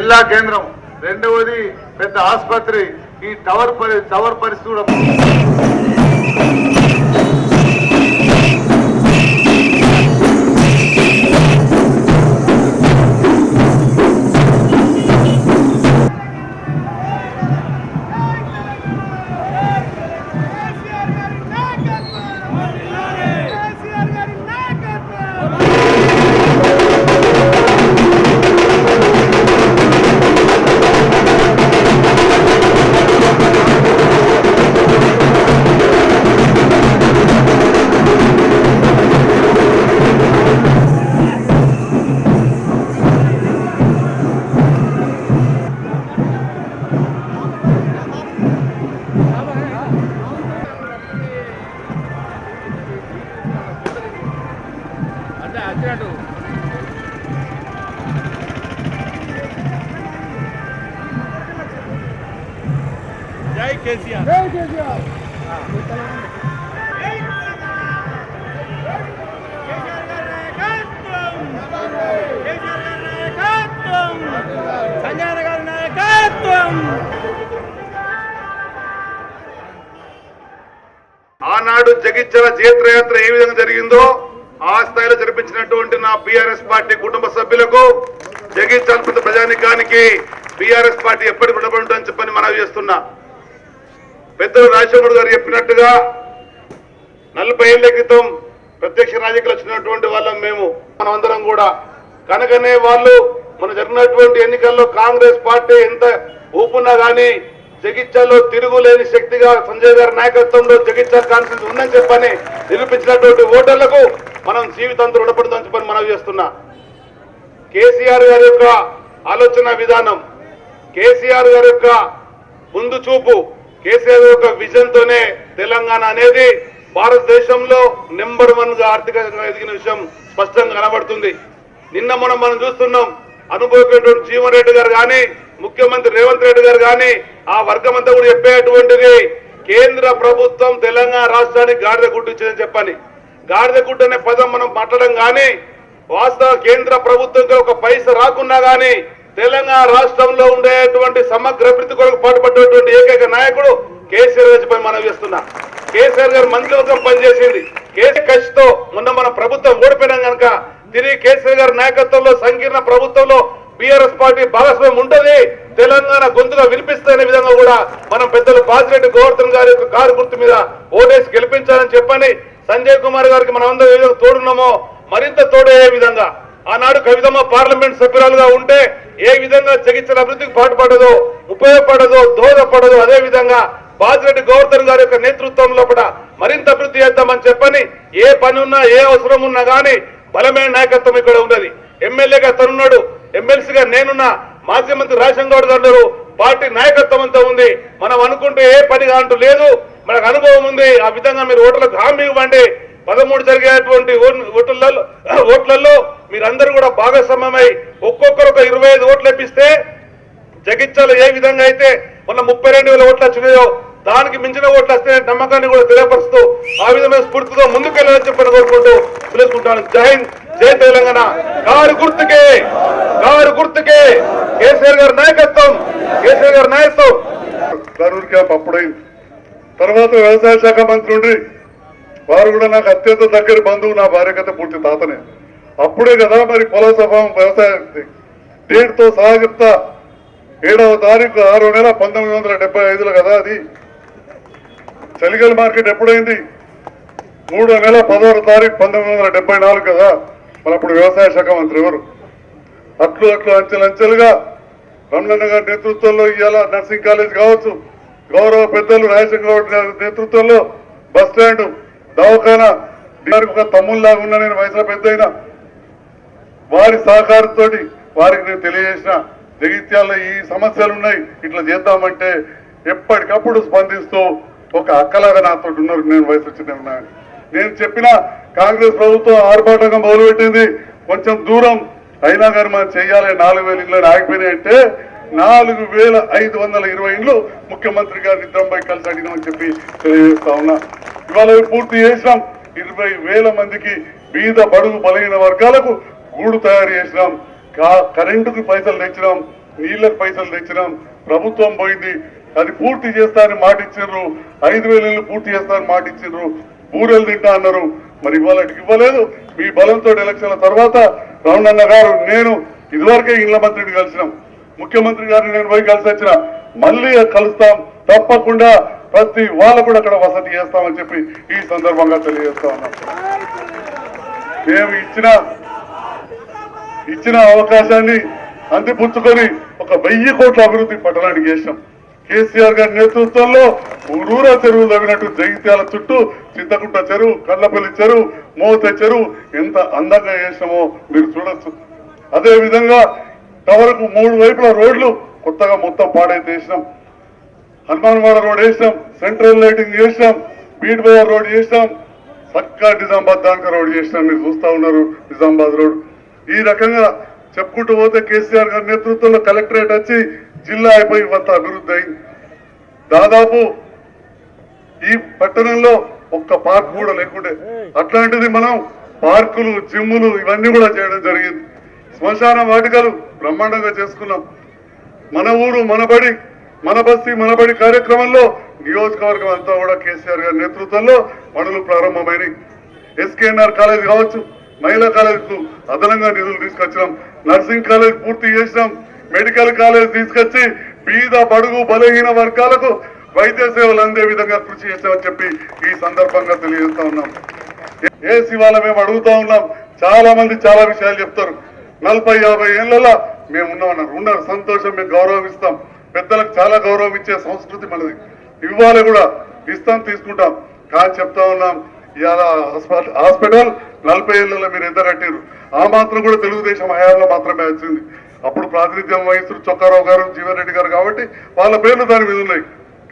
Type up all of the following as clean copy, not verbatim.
జిల్లా కేంద్రం, రెండవది పెద్ద ఆసుపత్రి. ఈ టవర్ పరిస్థితి కూడా జై కేసీఆర్. జై కేసీఆర్. ఆనాడు జగిత్యాల జైత్రయాత్ర ఏ విధంగా జరిగిందో ఆ స్థాయిలో జరిపించినటువంటి నా బీఆర్ఎస్ పార్టీ కుటుంబ సభ్యులకు, జగిత్యాల ప్రజానికానికి బీఆర్ఎస్ పార్టీ ఎప్పటికి రుణపడి చెప్పని మనవి చేస్తున్నా. పెద్దలు రాజశేఖర్ గారు చెప్పినట్టుగా 40 ఏళ్ల క్రితం ప్రత్యక్ష రాజకీయాలు వచ్చినటువంటి వాళ్ళం మేము, మనమందరం కూడా. కనుకనే వాళ్ళు మన జరిగినటువంటి ఎన్నికల్లో కాంగ్రెస్ పార్టీ ఎంత ఊపున్నా కానీ జగిత్యాల్లో తిరుగులేని శక్తిగా సంజయ్ గారి నాయకత్వంలో జగిత్యాల కాన్ఫరెన్స్ ఉందని చెప్పని నిరూపించినటువంటి ఓటర్లకు మనం జీవితంతో రుణపడుతుందని చెప్పని మనవి చేస్తున్నా. కేసీఆర్ గారి యొక్క ఆలోచన విధానం, కేసీఆర్ గారి యొక్క ముందు చూపు, కేసీఆర్ యొక్క విజన్ తోనే తెలంగాణ అనేది భారతదేశంలో నెంబర్ 1 గా ఆర్థికంగా ఎదిగిన విషయం స్పష్టంగా కనబడుతుంది. నిన్న మనం చూస్తున్నాం, అనుభవించినటువంటి జీవన్ రెడ్డి గారు కానీ, ముఖ్యమంత్రి రేవంత్ రెడ్డి గారు కానీ, ఆ వర్గం అంతా కూడా చెప్పేటువంటిది కేంద్ర ప్రభుత్వం తెలంగాణ రాష్ట్రానికి గాడిద గుడ్డు ఇచ్చిందని చెప్పని. గాడిద గుడ్డు అనే పదం మనం మాట్లాడడం కానీ, వాస్తవ కేంద్ర ప్రభుత్వంకి ఒక పైస రాకున్నా కానీ తెలంగాణ రాష్ట్రంలో ఉండేటువంటి సమగ్ర అభివృద్ధి కొరకు పాటుపడేటువంటి ఏకైక నాయకుడు కేసీఆర్ గారి పని మనం చేస్తున్నా. కేసీఆర్ గారు మంత్రివర్గం పనిచేసింది. కేసీఆర్ కష్టంతో మొన్న మన ప్రభుత్వం ఓడిపోయినాం కనుక తిరిగి కేసీఆర్ గారి నాయకత్వంలో సంకీర్ణ ప్రభుత్వంలో బీఆర్ఎస్ పార్టీ భాగస్వామ్యం ఉంటుంది, తెలంగాణ గొంతుగా వినిపిస్తున్న విధంగా కూడా మనం పెద్దలు బాజిరెడ్డి గోవర్ధన్ గారి యొక్క కారు గుర్తు మీద ఓటేసి గెలిపించాలని చెప్పని సంజయ్ కుమార్ గారికి మనం అందరూ ఏ విధంగా తోడున్నామో మరింత తోడయ్యే విధంగా, ఆనాడు కవితమ్మ పార్లమెంట్ సభ్యురాలుగా ఉంటే ఏ విధంగా జగిత్యాల అభివృద్ధికి పాటుపడదో, ఉపయోగపడదో, దోహదపడదో, అదే విధంగా బాజిరెడ్డి గోవర్ధన్ గారి యొక్క నేతృత్వంలో కూడా మరింత అభివృద్ధి చేద్దామని చెప్పని ఏ పని ఉన్నా ఏ అవసరం ఉన్నా కానీ బలమైన నాయకత్వం ఇక్కడ ఉన్నది. ఎమ్మెల్యేగా తనున్నాడు, ఎమ్మెల్సీగా నేనున్నా, మాజీ మంత్రి రాజశేఖర్ గౌడ్ గారు పార్టీ నాయకత్వం అంతా ఉంది. మనం అనుకుంటే ఏ పని అంటూ లేదు, మనకు అనుభవం ఉంది. ఆ విధంగా మీరు ఓట్లకు హామీ ఇవ్వండి. 13 జరిగేటువంటి ఓట్లలో మీరందరూ కూడా భాగస్వామ్యమై ఒక్కొక్కరు ఒక 25 ఓట్లు ఇప్పిస్తే జగిత్యాల ఏ విధంగా అయితే మొన్న 32,000 ఓట్లు వచ్చినాయో దానికి మించిన ఓట్లు వస్తే నమ్మకాన్ని కూడా తెలియపరుస్తూ ఆ విధమైన స్ఫూర్తితో ముందుకెళ్ళాలని చెప్పని కోరుకుంటూ తెలుసుకుంటాను. జై హింద్, జై తెలంగాణ. కారు గుర్తుకే కేసీఆర్ గారి నాయకత్వం, కేసీఆర్ గారి నాయకత్వం. కరూరు క్యాంప్ అప్పుడైంది. తర్వాత వ్యవసాయ శాఖ మంత్రి ఉండి వారు కూడా నాకు అత్యంత దగ్గర బంధువు, నా భార్య కథ పూర్తి తాతనే. అప్పుడే కదా మరి పొల సభం వ్యవసాయ డేట్తో సహా చెప్తా. 7వ తారీఖు 6వ నెల 1975లో కదా అది. చలిగల్ మార్కెట్ ఎప్పుడైంది? 3వ నెల 10వ తారీఖు 1974 కదా. మరి అప్పుడు వ్యవసాయ శాఖ మంత్రి ఎవరు? అట్లు అంచెలంచెలుగా రమణన్న గారి నేతృత్వంలో ఇవాళ నర్సింగ్ కాలేజ్ కావచ్చు, గౌరవ పెద్దలు రాజశేఖర గారి నేతృత్వంలో బస్ స్టాండ్, దవాఖానా, ఒక తమ్ముళ్లాగా ఉన్నా నేను వయసులో పెద్ద అయినా వారి సహకారంతో వారికి నేను తెలియజేసిన జగిత్యాల్లో ఈ సమస్యలు ఉన్నాయి, ఇట్లా చేద్దామంటే ఎప్పటికప్పుడు స్పందిస్తూ ఒక అక్కలాగా నాతో ఉన్నారు. నేను వయసు వచ్చిన నేను చెప్పిన కాంగ్రెస్ ప్రభుత్వం ఆర్భాటంగా మొదలుపెట్టింది, కొంచెం దూరం అయినా కానీ మనం చెయ్యాలి. 4,000 ఇళ్ళు ఆగిపోయినాయంటే 4,520 ఇళ్ళు ముఖ్యమంత్రి గారి నిద్రంపై కలిసి అడిగినామని చెప్పి తెలియజేస్తా ఉన్నా. ఇవాళ పూర్తి చేసినాం. 20,000 మందికి బీద బడుగు బలహీన వర్గాలకు గూడు తయారు చేసినాం, కరెంటుకి పైసలు తెచ్చినాం. నీళ్ళకి పైసలు తెచ్చినాం, ప్రభుత్వం పోయింది, అది పూర్తి చేస్తానని మాట ఇచ్చిండ్రు, 5,000 ఇళ్ళు పూర్తి చేస్తానని మాట ఇచ్చిండ్రు, బూరెలు తింటా అన్నారు, మరి ఇవాళకి ఇవ్వలేదు. మీ బలంతో ఎలక్షన్ల తర్వాత రమణన్న గారు నేను ఇదివరకే ఇండ్ల మంత్రిని కలిసినాం, ముఖ్యమంత్రి గారిని నేను పోయి కలిసి వచ్చిన, మళ్ళీ కలుస్తాం తప్పకుండా, ప్రతి వాళ్ళు కూడా అక్కడ వసతి చేస్తామని చెప్పి ఈ సందర్భంగా తెలియజేస్తా ఉన్నాం. మేము ఇచ్చిన అవకాశాన్ని అందిపుచ్చుకొని 1,000 కోట్ల అభివృద్ధి పట్టణానికి చేసినాం. కేసీఆర్ గారి నేతృత్వంలో ఊరూరా చెరువులు తవ్వినట్టు జగిత్యాల చుట్టూ చింతకుంట చెరువు, కళ్ళపల్లి చెరువు, మోత చెరువు ఎంత అందంగా చేసినామో మీరు చూడొచ్చు. అదే విధంగా టవర్కు 3 వైపుల రోడ్లు కొత్తగా మొత్తం పాడైతే వేసినాం, హనుమాన్వాడ రోడ్ వేసినాం, సెంట్రల్ లైటింగ్ చేసినాం, బీట్ బజార్ రోడ్ చేసినాం, పక్కా నిజామాబాద్ దానిక రోడ్ చేసినాం. మీరు చూస్తా ఉన్నారు నిజామాబాద్ రోడ్. ఈ రకంగా చెప్పుకుంటూ పోతే కేసీఆర్ గారి నేతృత్వంలో కలెక్టరేట్ వచ్చి జిల్లా అయిపోయి కొంత అభివృద్ధి అయింది. దాదాపు ఈ పట్టణంలో ఒక్క పార్క్ కూడా లేకుండే, అట్లాంటిది మనం పార్కులు, జిమ్ములు ఇవన్నీ కూడా చేయడం జరిగింది. శ్మశాన వాటికలు బ్రహ్మాండంగా చేసుకున్నాం. మన ఊరు మనబడి, మన బస్తీ మనబడి కార్యక్రమంలో నియోజకవర్గం అంతా కూడా కేసీఆర్ గారి నేతృత్వంలో పనులు ప్రారంభమైనవి. ఎస్కేఎన్ఆర్ కాలేజ్ కావచ్చు, మహిళా కాలేజ్కు అదనంగా నిధులు తీసుకొచ్చినాం, నర్సింగ్ కాలేజ్ పూర్తి చేసినాం, మెడికల్ కాలేజ్ తీసుకొచ్చి బీద బడుగు బలహీన వర్గాలకు వైద్య సేవలు అందే విధంగా కృషి చేశామని చెప్పి ఈ సందర్భంగా తెలియజేస్తా ఉన్నాం. ఏసీ వాళ్ళ మేము అడుగుతా ఉన్నాం, చాలా మంది చాలా విషయాలు చెప్తారు. 40-50 ఏళ్లలో మేము ఉన్నారు సంతోషం, మేము గౌరవం ఇస్తాం. పెద్దలకు చాలా గౌరవం ఇచ్చే సంస్కృతి మనది, ఇవ్వాలి కూడా, ఇస్తాం, తీసుకుంటాం. కానీ చెప్తా ఉన్నాం, ఇవాళ హాస్పిటల్ 40 ఏళ్లలో మీరు ఎంత కట్టారు? ఆ మాత్రం కూడా తెలుగుదేశం హయాంలో మాత్రమే వచ్చింది. అప్పుడు ప్రాతినిధ్యం వహిస్తున్న చొక్కారావు గారు, జీవన్ రెడ్డి గారు కాబట్టి వాళ్ళ పేర్లు దాని మీద ఉన్నాయి.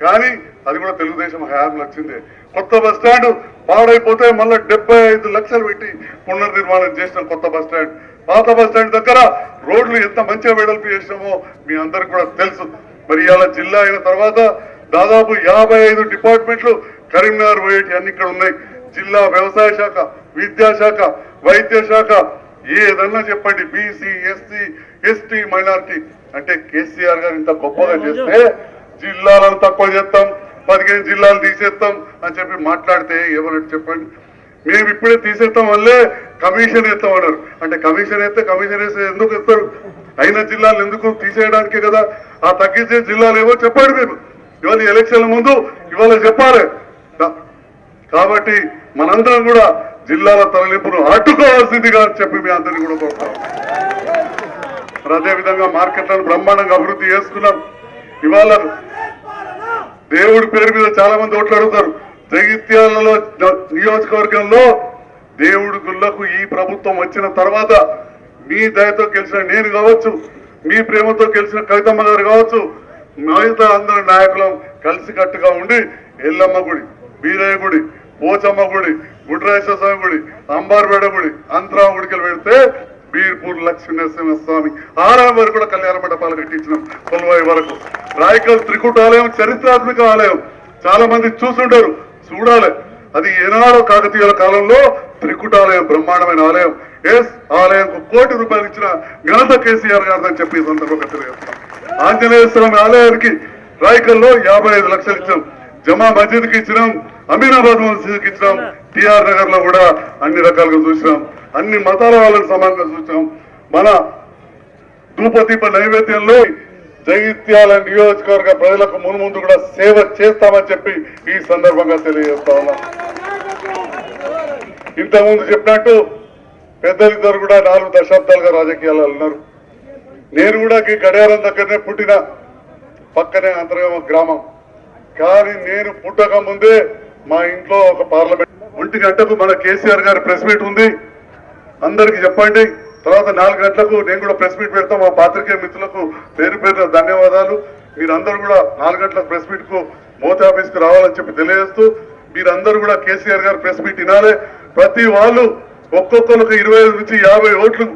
కానీ అది కూడా తెలుగుదేశం హయాంలో వచ్చింది. కొత్త బస్ స్టాండ్ పాడైపోతే మళ్ళీ 75 లక్షలు పెట్టి పునర్నిర్మాణం చేసిన కొత్త బస్ స్టాండ్. పాత బస్ స్టాండ్ దగ్గర రోడ్లు ఎంత మంచిగా వెడల్పు చేసినామో మీ అందరికి కూడా తెలుసు. మరి ఇవాళ జిల్లా అయిన తర్వాత దాదాపు 55 డిపార్ట్మెంట్లు కరీంనగర్ పోయేటి అన్ని ఇక్కడ ఉన్నాయి. జిల్లా వ్యవసాయ శాఖ, విద్యాశాఖ, వైద్య శాఖ, ఏదన్నా చెప్పండి, బీసీ, ఎస్సీ, ఎస్టీ, మైనారిటీ. అంటే కేసీఆర్ గారు ఇంత గొప్పగా చేస్తే జిల్లాలను తక్కువ చేస్తాం, 15 జిల్లాలు తీసేస్తాం అని చెప్పి మాట్లాడితే ఏమన్నట్టు చెప్పండి. మేము ఇప్పుడే తీసేస్తాం వల్లే కమిషన్ ఎత్తామన్నారు. అంటే కమిషన్ వేస్తే ఎందుకు ఎత్తారు? అయిన జిల్లాలు ఎందుకు తీసేయడానికే కదా. ఆ తగ్గించే జిల్లాలు ఏవో చెప్పండి మీరు, ఇవాళ ఎలక్షన్ల ముందు ఇవాళ చెప్పాలి. కాబట్టి మనందరం కూడా జిల్లాల తరలింపును అడ్డుకోవాల్సిందిగా చెప్పి మీ అందరినీ కూడా కోరుతాం. అదేవిధంగా మార్కెట్లను బ్రహ్మాండంగా అభివృద్ధి చేసుకున్నాం. ఇవాళ దేవుడి పేరు మీద చాలా మంది ఓట్లు అడుగుతారు. జగిత్యాలలో నియోజకవర్గంలో దేవుడి గుళ్ళకు ఈ ప్రభుత్వం వచ్చిన తర్వాత మీ దయతో గెలిచిన నేను కావచ్చు, మీ ప్రేమతో గెలిచిన కవితమ్మ గారు కావచ్చు, మిగతా అందరి నాయకులం కలిసికట్టుగా ఉండి ఎల్లమ్మ గుడి, బీరయ్య గుడి, పోచమ్మ గుడి, గుడ్రాజేశ్వర స్వామి గుడి, అంబార్పేట గుడి, అంతరామ గుడికి పెడితే బీర్పూర్ లక్ష్మీనరసింహస్వామి ఆలయం వరకు కూడా కళ్యాణ మండపాలు కట్టించినాం. కొల్వాయి వరకు రాయకల్ త్రికూట ఆలయం చారిత్రాత్మక ఆలయం, చాలా మంది చూసుంటారు, చూడాలి. అది ఏనాడో కాకతీయుల కాలంలో త్రికుటాలయం బ్రహ్మాండమైన ఆలయం. ఆలయంకు ₹1 కోటి ఇచ్చిన ఘనత కేసీఆర్ గారిదని చెప్పి ఈ సందర్భంగా తెలియజేస్తాం. ఆంజనేయ స్వామి ఆలయానికి రాయకల్లో 55 లక్షలు ఇచ్చాం, జమా మస్జిద్కి ఇచ్చినాం, అమీనాబాద్ మస్జిద్కి ఇచ్చినాం, టిఆర్ నగర్ లో కూడా అన్ని రకాలుగా చూసినాం, అన్ని మతాల వాళ్ళని సమానంగా చూసినాం. మన ధూపదీప నైవేద్యంలో జగిత్యాల నియోజకవర్గ ప్రజలకు ముందు కూడా సేవ చేస్తామని చెప్పి ఈ సందర్భంగా తెలియజేస్తా ఉన్నాం. ఇంతకుముందు చెప్పినట్టు పెద్దలిద్దరు కూడా 4 దశాబ్దాలుగా రాజకీయాల్లో ఉన్నారు. నేను కూడా ఈ గడియారం దగ్గరనే పుట్టిన, పక్కనే అంతర్గమ గ్రామం. కానీ నేను పుట్టక ముందే మా ఇంట్లో ఒక పార్లమెంట్ 1 గంటకు మన కేసీఆర్ గారి ప్రెస్ మీట్ ఉంది, అందరికి చెప్పండి. తర్వాత 4 గంటలకు నేను కూడా ప్రెస్ మీట్ పెడతాం. మా పాత్రికేయ మిత్రులకు పేరు పేరు ధన్యవాదాలు. మీరందరూ కూడా 4 గంటల ప్రెస్ మీట్ కు మోతి ఆఫీస్ కు రావాలని చెప్పి తెలియజేస్తూ, మీరందరూ కూడా కేసీఆర్ గారు ప్రెస్ మీట్ వినాలి. ప్రతి వాళ్ళు ఒక్కొక్కరికి 25 నుంచి 50 ఓట్లు